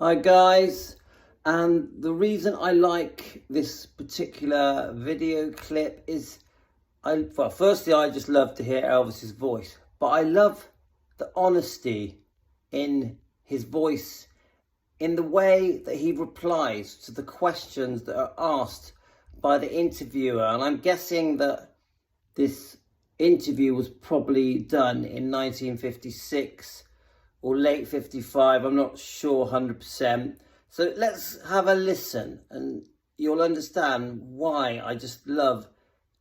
Hi guys, and the reason I like this particular video clip is, firstly I just love to hear Elvis's voice, but I love the honesty in his voice, in the way that he replies to the questions that are asked by the interviewer. And I'm guessing that this interview was probably done in 1956 or late 55, I'm not sure 100%. So let's have a listen and you'll understand why I just love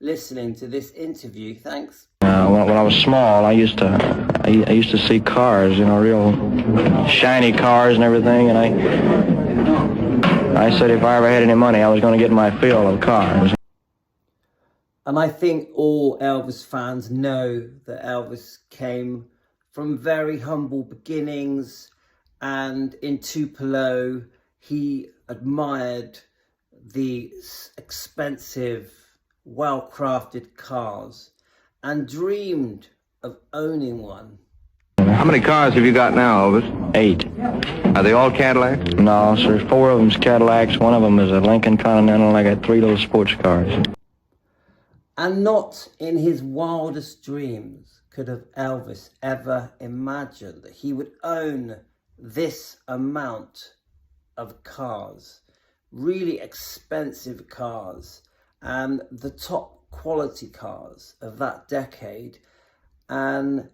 listening to this interview. Thanks. When I was small, I used to see cars, real shiny cars and everything, and I said if I ever had any money, I was going to get my fill of cars. And I think all Elvis fans know that Elvis came from very humble beginnings, and in Tupelo he admired the expensive, well-crafted cars and dreamed of owning one. How many cars have you got now, Elvis? 8. Are they all Cadillacs? No, sir, 4 of them's Cadillacs, 1 of them is a Lincoln Continental, and I got 3 little sports cars. And not in his wildest dreams could have Elvis ever imagined that he would own this amount of cars, really expensive cars, and the top quality cars of that decade. And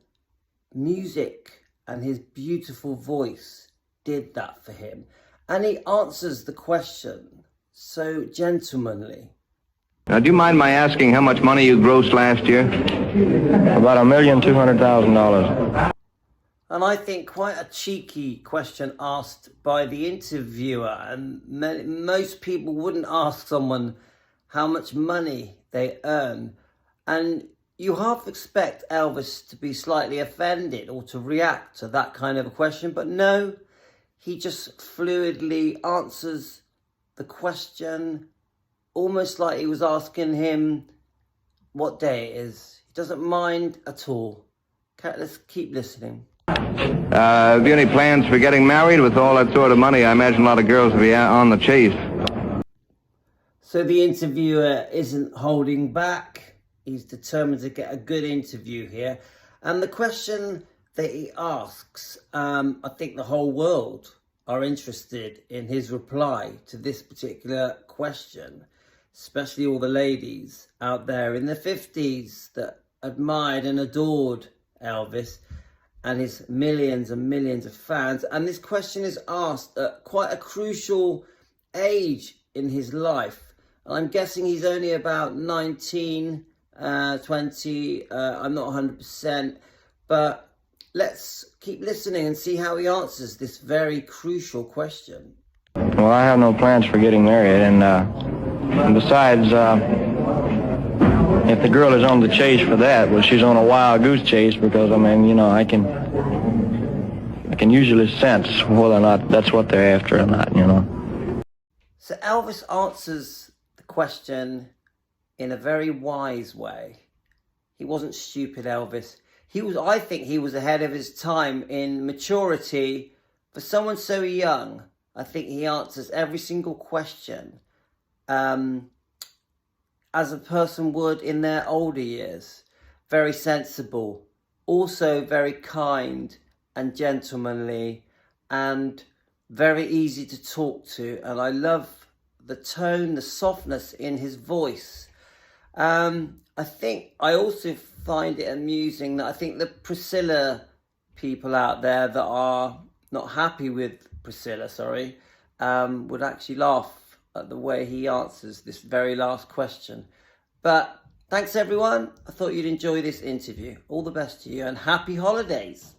music and his beautiful voice did that for him. And he answers the question so gentlemanly. Now, do you mind my asking how much money you grossed last year? About $1,200,000. And I think quite a cheeky question asked by the interviewer. And most people wouldn't ask someone how much money they earn. And you half expect Elvis to be slightly offended or to react to that kind of a question. But no, he just fluidly answers the question, almost like he was asking him what day it is. He doesn't mind at all. Okay, let's keep listening. Have you any plans for getting married? With all that sort of money, I imagine a lot of girls will be on the chase. So the interviewer isn't holding back. He's determined to get a good interview here. And the question that he asks, I think the whole world are interested in his reply to this particular question, especially all the ladies out there in the 50s that admired and adored Elvis and his millions and millions of fans. And this question is asked at quite a crucial age in his life. I'm guessing he's only about 19, 20, I'm not 100%, but let's keep listening and see how he answers this very crucial question. Well, I have no plans for getting married, and besides, if the girl is on the chase for that, well, she's on a wild goose chase, because, I can usually sense whether or not that's what they're after or not, So Elvis answers the question in a very wise way. He wasn't stupid, Elvis. I think he was ahead of his time in maturity. For someone so young, I think he answers every single question as a person would in their older years. Very sensible, also very kind and gentlemanly, and very easy to talk to. And I love the tone, the softness in his voice. I also find it amusing that I think the Priscilla people out there that are not happy with Priscilla, would actually laugh at the way he answers this very last question. But thanks everyone. I thought you'd enjoy this interview. All the best to you and happy holidays.